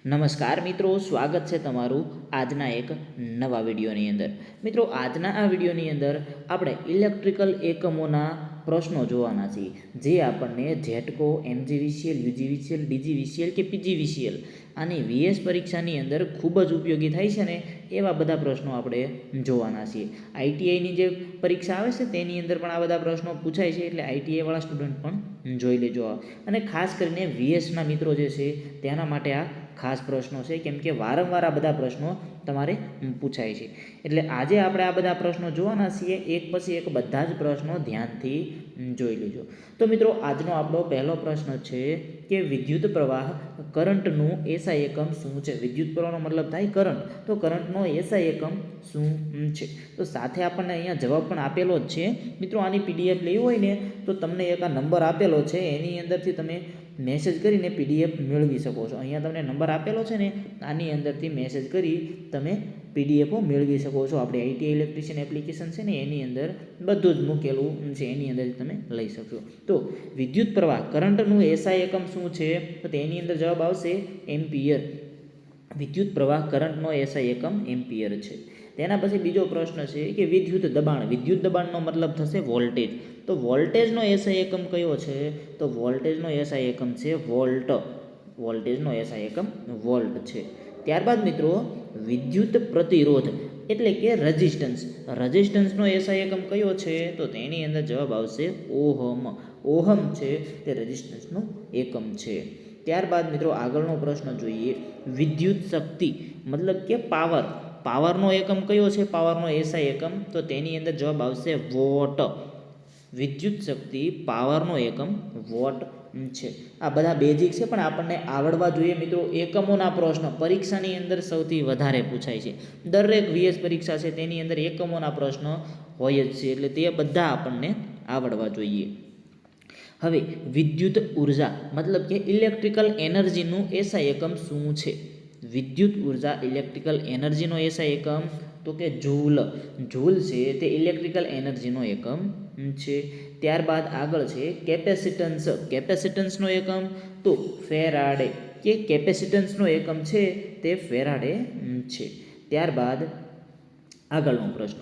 નમસ્કાર મિત્રો, સ્વાગત છે તમારું આજના એક નવા વિડીયોની અંદર. મિત્રો, આજના આ વિડીયોની અંદર આપણે ઇલેક્ટ્રિકલ એકમોના પ્રશ્નો જોવાના છીએ, જે આપણને જેટકો, એમજીવીસીએલ, યુજીવીસીએલ, ડીજીવીસીએલ કે પીજીવીસીએલ આની વીએસ પરીક્ષાની અંદર ખૂબ જ ઉપયોગી થાય છે ને એવા બધા પ્રશ્નો આપણે જોવાના છીએ. આઈટીઆઈની જે પરીક્ષા આવે છે તેની અંદર પણ આ બધા પ્રશ્નો પૂછાય છે, એટલે આઈટીઆઈવાળા સ્ટુડન્ટ પણ જોઈ લેજો. અને ખાસ કરીને વીએસના મિત્રો જે છે તેના માટે આ ખાસ પ્રશ્નો છે, કેમ કે વારંવાર આ બધા પ્રશ્નો તમારે પૂછાય છે. એટલે આજે આપણે આ બધા પ્રશ્નો જોવાના છીએ, એક પછી એક બધા જ પ્રશ્નો ધ્યાનથી જોઈ લેજો. તો મિત્રો, આજનો આપણો પહેલો પ્રશ્ન છે કે વિદ્યુત પ્રવાહ કરંટનું એસઆઈ એકમ શું છે? વિદ્યુત પ્રવાહનો મતલબ થાય કરંટ, તો કરંટનો એસઆઈ એકમ શું છે? તો સાથે આપણને અહીંયા જવાબ પણ આપેલો જ છે. મિત્રો, આની પીડીએફ લેવી હોય ને તો તમને એક આ નંબર આપેલો છે, એની અંદરથી તમે મેસેજ કરીને પીડીએફ મેળવી શકો છો. અહીંયા તમને નંબર આપેલો છે ને, આની અંદરથી મેસેજ કરી તમે પીડીએફો મેળવી શકો છો. આપણે આઈટીઆઈ ઇલેક્ટ્રિશિયન એપ્લિકેશન છે ને એની અંદર બધું જ મૂકેલું છે, એની અંદરથી તમે લઈ શકશો. તો વિદ્યુત પ્રવાહ કરંટનું એસઆઈ એકમ શું છે? તો તેની અંદર જવાબ આવશે એમ્પિયર. વિદ્યુત પ્રવાહ કરંટનો એસઆઈ એકમ એમ્પિયર છે. તેના પછી બીજો પ્રશ્ન છે કે વિદ્યુત દબાણ. વિદ્યુત દબાણનો મતલબ થશે વોલ્ટેજ. તો વોલ્ટેજનો એસઆઈ એકમ કયો છે? તો વોલ્ટેજનો એસઆઈ એકમ છે વોલ્ટ. વોલ્ટેજનો એસઆઈ એકમ વોલ્ટ છે. ત્યારબાદ મિત્રો, વિદ્યુત પ્રતિરોધ એટલે કે રેઝિસ્ટન્સ. રેઝિસ્ટન્સનો એસઆઈ એકમ કયો છે? તો તેની અંદર જવાબ આવશે ઓહમ. ઓહમ છે તે રેઝિસ્ટન્સનો એકમ છે. ત્યારબાદ મિત્રો, આગળનો પ્રશ્ન જોઈએ. વિદ્યુત શક્તિ મતલબ કે પાવર. પાવરનો એકમ કયો છે? પાવરનો એસઆઈ એકમ, તો તેની અંદર જવાબ આવશે વોટ. વિદ્યુત શક્તિ પાવરનો એકમ વોટ છે. આ બધા બેઝિક છે, પણ આપણને આવડવા જોઈએ મિત્રો. એકમોના પ્રશ્ન પરીક્ષાની અંદર સૌથી વધારે પૂછાય છે. દરેક વીએસ પરીક્ષા છે તેની અંદર એકમોના પ્રશ્ન હોય જ છે, એટલે તે બધા આપણને આવડવા જોઈએ. હવે વિદ્યુત ઉર્જા મતલબ કે ઇલેક્ટ્રિકલ એનર્જીનું એસઆઈ એકમ શું છે? વિદ્યુત ઉર્જા ઇલેક્ટ્રિકલ એનર્જીનો એસઆઈ એકમ, તો કે જૂલ. જૂલ છે તે ઇલેક્ટ્રિકલ એનર્જીનો એકમ છે. ત્યારબાદ આગળ છે કેપેસિટન્સ. કેપેસિટન્સનો એકમ તો ફેરાડે, કે કેપેસિટન્સનો એકમ છે તે ફેરાડે છે. ત્યારબાદ આગળનો પ્રશ્ન,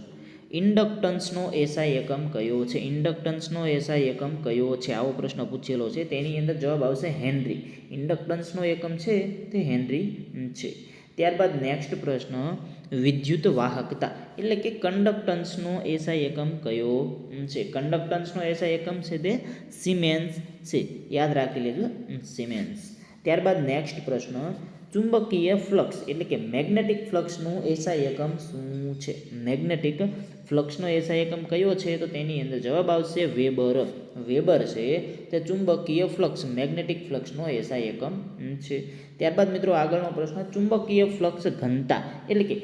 ઇન્ડક્ટન્સનો એસઆઈ એકમ કયો છે? ઇન્ડક્ટન્સનો એસઆઈ એકમ કયો છે? આવો પ્રશ્ન પૂછેલો છે, તેની અંદર જવાબ આવશે હેનરી. ઇન્ડક્ટન્સનો એકમ છે તે હેનરી છે. ત્યારબાદ નેક્સ્ટ પ્રશ્ન, વિદ્યુત વાહકતા એટલે કે કંડક્ટન્સનો એસઆઈ એકમ કયો છે? કંડક્ટન્સનો એસઆઈ એકમ છે તે સિમેન્સ છે, યાદ રાખી લેજો, સિમેન્સ. ત્યારબાદ નેક્સ્ટ પ્રશ્ન, ચુંબકીય ફ્લક્સ એટલે કે મેગ્નેટિક ફ્લક્સનું એસઆઈ એકમ શું છે? મેગ્નેટિક ફ્લક્સનો એસઆઈ એકમ કયો છે? તો તેની અંદર જવાબ આવશે વેબર. વેબર છે તે ચુંબકીય ફ્લક્સ, મેગ્નેટિક ફ્લક્સનો એસઆઈ એકમ છે. ત્યારબાદ મિત્રો, આગળનો પ્રશ્ન, ચુંબકીય ફ્લક્સ ઘનતા એટલે કે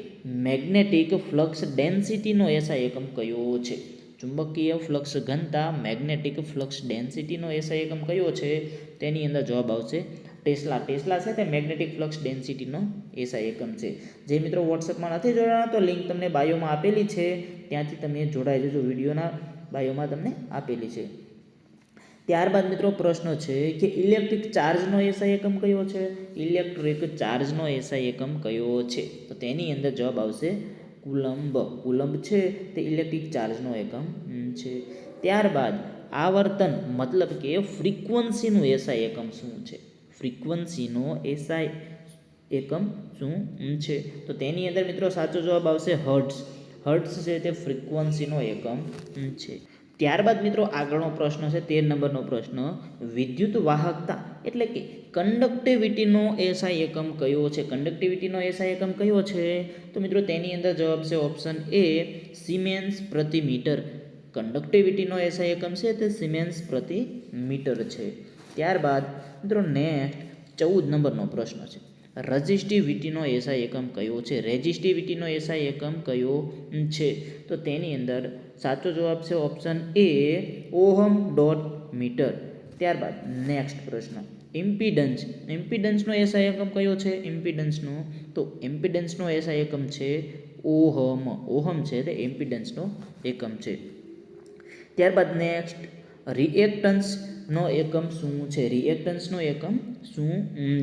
મેગ્નેટિક ફ્લક્સ ડેન્સિટીનો એસઆઈ એકમ કયો છે? ચુંબકીય ફ્લક્સ ઘનતા, મેગ્નેટિક ફ્લક્સ ડેન્સિટીનો એસઆઈ એકમ કયો છે? તેની અંદર જવાબ આવશે ટેસ્લા. ટેસ્લા છે તે મેગ્નેટિક ફ્લક્સ ડેન્સિટીનો એસઆઈ એકમ છે. જે મિત્રો વોટ્સઅપમાં નથી જોડાણા તો લિંક તમને બાયોમાં આપેલી છે, ત્યાંથી તમે જોડાઈ જજો. વિડીયોના બાયોમાં તમને આપેલી છે. ત્યારબાદ મિત્રો પ્રશ્ન છે કે ઇલેક્ટ્રિક ચાર્જનો એસઆઈ એકમ કયો છે? ઇલેક્ટ્રિક ચાર્જનો એસઆઈ એકમ કયો છે? તો તેની અંદર જવાબ આવશે કુલંબ. કુલંબ છે તે ઇલેક્ટ્રિક ચાર્જનો એકમ છે. ત્યારબાદ આવર્તન મતલબ કે ફ્રીક્વન્સીનું એસઆઈ એકમ શું છે? ફ્રીક્વન્સીનો એસઆઈ એકમ શું છે? તો તેની અંદર મિત્રો સાચો જવાબ આવશે હર્ટ્ઝ. હર્ટ્ઝ છે તે ફ્રીક્વન્સીનો એકમ છે. ત્યારબાદ મિત્રો, આગળનો પ્રશ્ન છે 13 નંબરનો પ્રશ્ન, વિદ્યુત વાહકતા એટલે કે કંડક્ટિવિટીનો એસઆઈ એકમ કયો છે? કંડક્ટિવિટીનો એસઆઈ એકમ કયો છે? તો મિત્રો તેની અંદર જવાબ છે ઓપ્શન એ, સિમેન્સ પ્રતિ મીટર. કંડક્ટિવિટીનો એસઆઈ એકમ છે તે સિમેન્સ પ્રતિ મીટર છે. ત્યારબાદ મિત્રો નેક્સ્ટ 14 નંબરનો પ્રશ્ન છે, રેઝિસ્ટિવિટીનો એસઆઈ એકમ કયો છે? રેઝિસ્ટિવિટીનો એસઆઈ એકમ કયો છે? તો તેની અંદર સાચો જવાબ છે option A, ohm dot metre. ત્યારબાદ નેક્સ્ટ પ્રશ્ન, ઇમ્પિડન્સ. ઇમ્પિડન્સનો એસઆઈ એકમ કયો છે? ઇમ્પિડન્સનો, તો ઇમ્પિડન્સનો એસઆઈ એકમ છે ઓહમ. ઓહમ છે તે ઇમ્પિડન્સનો એકમ છે. ત્યારબાદ નેક્સ્ટ, રિએક્ટન્સનો એકમ શું છે? રિએક્ટન્સનો એકમ શું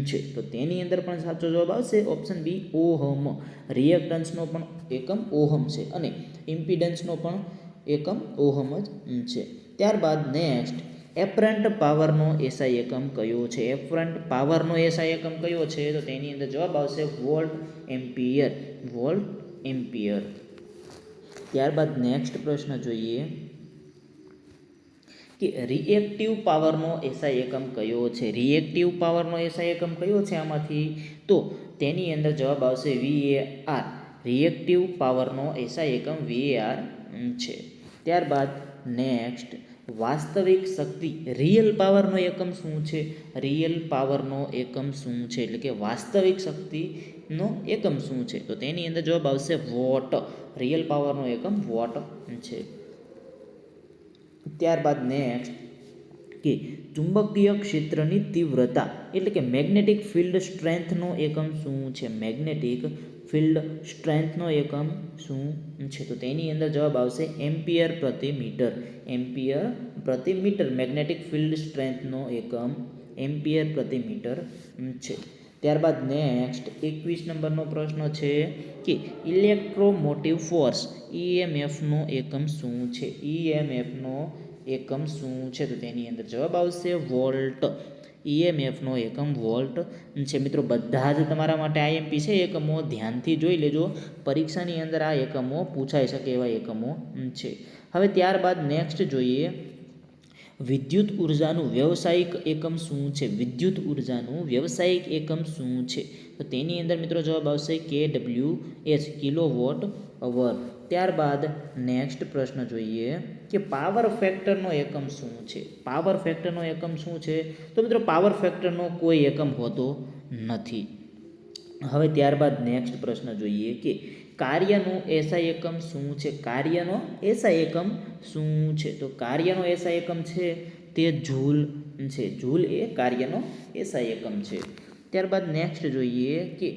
છે? તો તેની અંદર પણ સાચો જવાબ આવશે ઓપ્શન બી ઓહમ. રિએક્ટન્સનો પણ એકમ ઓહમ છે અને ઇમ્પિડન્સનો પણ એકમ ઓહમ જ છે. ત્યારબાદ નેક્સ્ટ એપરન્ટ પાવરનો એસઆઈ એકમ કયો છે? એપરન્ટ પાવરનો એસઆઈ એકમ કયો છે? તો તેની અંદર જવાબ આવશે વોલ્ટ એમ્પિયર. Volt ampere. ત્યારબાદ નેક્સ્ટ પ્રશ્ન જોઈએ કે રિએક્ટિવ પાવરનો એસઆઈ એકમ કયો છે? રિએક્ટિવ પાવરનો એસઆઈ એકમ કયો છે આમાંથી? તો તેની અંદર જવાબ આવશે VAR. રિએક્ટિવ પાવરનો એસઆઈ એકમ VAR છે. ત્યારબાદ નેક્સ્ટ વાસ્તવિક શક્તિ રિયલ પાવરનો એકમ શું છે? રિયલ પાવરનો એકમ શું છે? એટલે કે વાસ્તવિક શક્તિનો એકમ શું છે? તો તેની અંદર જવાબ આવશે વોટ. રિયલ પાવરનો એકમ વોટ છે. ત્યારબાદ નેક્સ્ટ કે ચુંબકીય ક્ષેત્રની તીવ્રતા એટલે કે મેગ્નેટિક ફિલ્ડ સ્ટ્રેન્થનો એકમ શું છે? મેગ્નેટિક ફિલ્ડ સ્ટ્રેન્થનો એકમ શું છે? તો તેની અંદર જવાબ આવશે એમ્પિયર પ્રતિ મીટર. એમ્પિયર પ્રતિ મીટર મેગ્નેટિક ફિલ્ડ સ્ટ્રેન્થનો એકમ એમ્પિયર પ્રતિ મીટર છે. ત્યારબાદ નેક્સ્ટ 21 નંબરનો પ્રશ્ન છે કે ઇલેક્ટ્રોમોટિવ ફોર્સ EMFનો એકમ શું છે? EMFનો એકમ શું છે? તો તેની અંદર જવાબ આવશે વોલ્ટ. EMFનો એકમ વોલ્ટ છે. મિત્રો બધા જ તમારા માટે IMP છે એકમો, ધ્યાનથી જોઈ લેજો. પરીક્ષાની અંદર આ એકમો પૂછાઈ શકે એવા એકમો છે. હવે ત્યારબાદ નેક્સ્ટ જોઈએ વિદ્યુત ઉર્જાનું વ્યવસાયિક એકમ શું છે? વિદ્યુત ઉર્જાનું વ્યવસાયિક એકમ શું છે? તો તેની અંદર મિત્રો જવાબ આવશે kWh કિલોવોટ અવર. ત્યારબાદ નેક્સ્ટ પ્રશ્ન જોઈએ કે પાવર ફેક્ટરનો એકમ શું છે? પાવર ફેક્ટરનો એકમ શું છે? તો મિત્રો પાવર ફેક્ટરનો કોઈ એકમ હોતો નથી. હવે ત્યારબાદ નેક્સ્ટ પ્રશ્ન જોઈએ કે કાર્યનું એસઆઈ એકમ શું છે? કાર્યનો એસઆઈ એકમ શું છે? તો કાર્યનો એસઆઈ એકમ છે તે જૂલ છે. જૂલ એ કાર્યનો એસઆઈ એકમ છે. ત્યારબાદ નેક્સ્ટ જોઈએ કે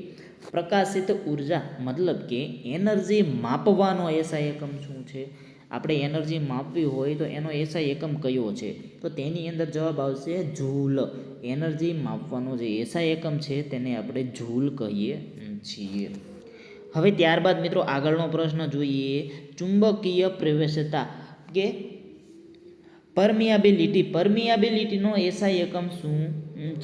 પ્રકાશિત ઉર્જા મતલબ કે એનર્જી માપવાનો એસઆઈ એકમ શું છે? આપણે એનર્જી માપવી હોય તો એનો એસઆઈ એકમ કયો છે? તો તેની અંદર જવાબ આવશે જૂલ. એનર્જી માપવાનો જે એસઆઈ એકમ છે તેને આપણે જૂલ કહીએ છીએ. હવે ત્યારબાદ મિત્રો આગળનો પ્રશ્ન જોઈએ ચુંબકીય પ્રવેશતા કે પરમિયાબિલિટી. પરમિયાબિલિટીનો એસઆઈ એકમ શું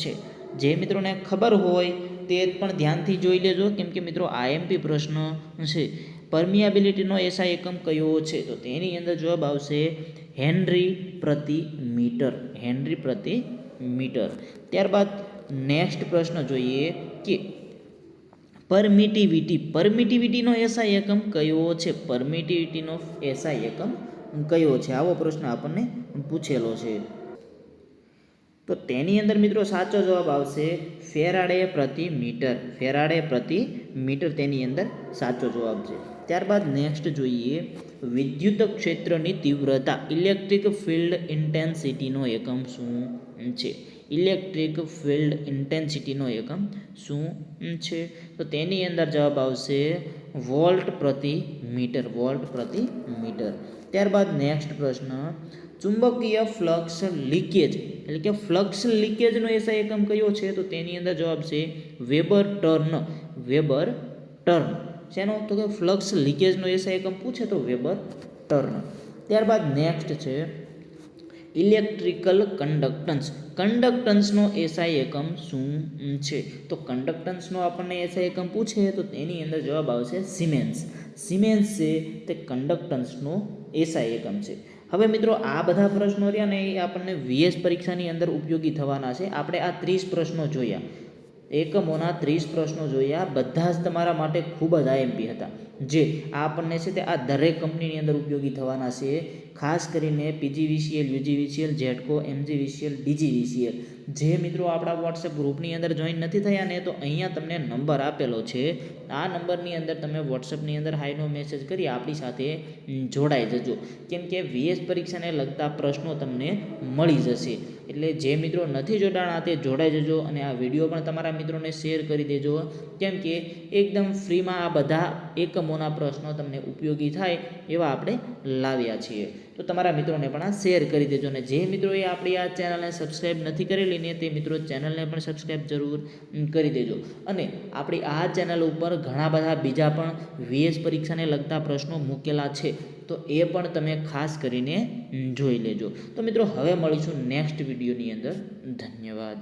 છે? જે મિત્રોને ખબર હોય તે પણ ધ્યાનથી જોઈ લેજો, કેમ કે મિત્રો IMP પ્રશ્ન છે. પરમિયાબિલિટીનો એસઆઈ એકમ કયો છે? તો તેની અંદર જવાબ આવશે હેનરી પ્રતિ મીટર. હેનરી પ્રતિ મીટર. ત્યારબાદ નેક્સ્ટ પ્રશ્ન જોઈએ કે પરમિટિવિટી. પરમિટિવિટીનો એસઆઈ એકમ કયો છે? પરમિટિવિટીનો એસઆઈ એકમ કયો છે? આવો પ્રશ્ન આપણને પૂછેલો છે. તો તેની અંદર મિત્રો સાચો જવાબ આવશે ફેરાડે પ્રતિ મીટર. ફેરાડે પ્રતિ મીટર તેની અંદર સાચો જવાબ છે. ત્યારબાદ નેક્સ્ટ જોઈએ વિદ્યુત ક્ષેત્રની તીવ્રતા ઇલેક્ટ્રિક ફિલ્ડ ઇન્ટેન્સિટીનો એકમ શું છે? ઇલેક્ટ્રિક ફિલ્ડ ઇન્ટેન્સિટીનો એકમ શું છે? તો તેની અંદર જવાબ આવશે વોલ્ટ પ્રતિ મીટર. વોલ્ટ પ્રતિ મીટર. ત્યારબાદ નેક્સ્ટ પ્રશ્ન ચુંબકીય ફ્લક્સ લીકેજ એટલે કે ફ્લક્સ લીકેજનો એસઆઈ એકમ કયો છે? તો તેની અંદર જવાબ છે વેબર ટર્ન. Weber turn. શેનો? તો કે ફ્લક્સ લીકેજનો એસઆઈ એકમ પૂછે તો વેબર ટર્ન. ત્યારબાદ નેક્સ્ટ છે ઇલેક્ટ્રિકલ કન્ડક્ટન્સ. કન્ડક્ટન્સનો એસઆઈ એકમ શું છે? તો કન્ડક્ટન્સનો આપણને એસઆઈ એકમ પૂછે તો તેની અંદર જવાબ આવશે સિમેન્સ. સિમેન્સ છે તે કન્ડક્ટન્સનો એસઆઈ એકમ છે. હવે મિત્રો આ બધા પ્રશ્નો રહ્યા ને એ આપણને VS પરીક્ષાની અંદર ઉપયોગી થવાના છે. આપણે આ 30 પ્રશ્નો જોયા, એકમોના 30 પ્રશ્નો જોયા, બધા જ તમારા માટે ખૂબ જ IMP હતા. જે આપણને છે તે આ દરેક કંપનીની અંદર ઉપયોગી થવાના છે. ખાસ કરીને PGVCL, UGVCL, GETCO, MGVCL, DGVCL. જે મિત્રો આપણા WhatsApp ગ્રુપની અંદર જોઈન નથી થયા ને, તો અહીંયા તમને નંબર આપેલો છે. આ નંબરની અંદર તમે WhatsAppની અંદર હાઈનો મેસેજ કરી આપણી સાથે જોડાઈ જજો, કેમ કે VS પરીક્ષાને લગતા પ્રશ્નો તમને મળી જશે. એટલે જે મિત્રો નથી જોડાણા તે જોડાઈ જજો અને આ વિડીયો પણ તમારા મિત્રોને શેર કરી દેજો, કેમ કે એકદમ ફ્રીમાં આ બધા એકમોના પ્રશ્નો તમને ઉપયોગી થાય એવા આપણે લાવ્યા છીએ. તો તમારા મિત્રોને પણ આ શેર કરી દેજો. અને જે મિત્રોએ આપણી આ ચેનલને સબસ્ક્રાઈબ નથી કરેલી ને તે મિત્રો ચેનલને પણ સબસ્ક્રાઈબ જરૂર કરી દેજો. અને આપણી આ ચેનલ ઉપર ઘણા બધા બીજા પણ વીએસ પરીક્ષાને લગતા પ્રશ્નો મૂકેલા છે, તો એ પણ તમે ખાસ કરીને જોઈ લેજો. તો મિત્રો હવે મળીશું નેક્સ્ટ વિડીયોની અંદર. ધન્યવાદ.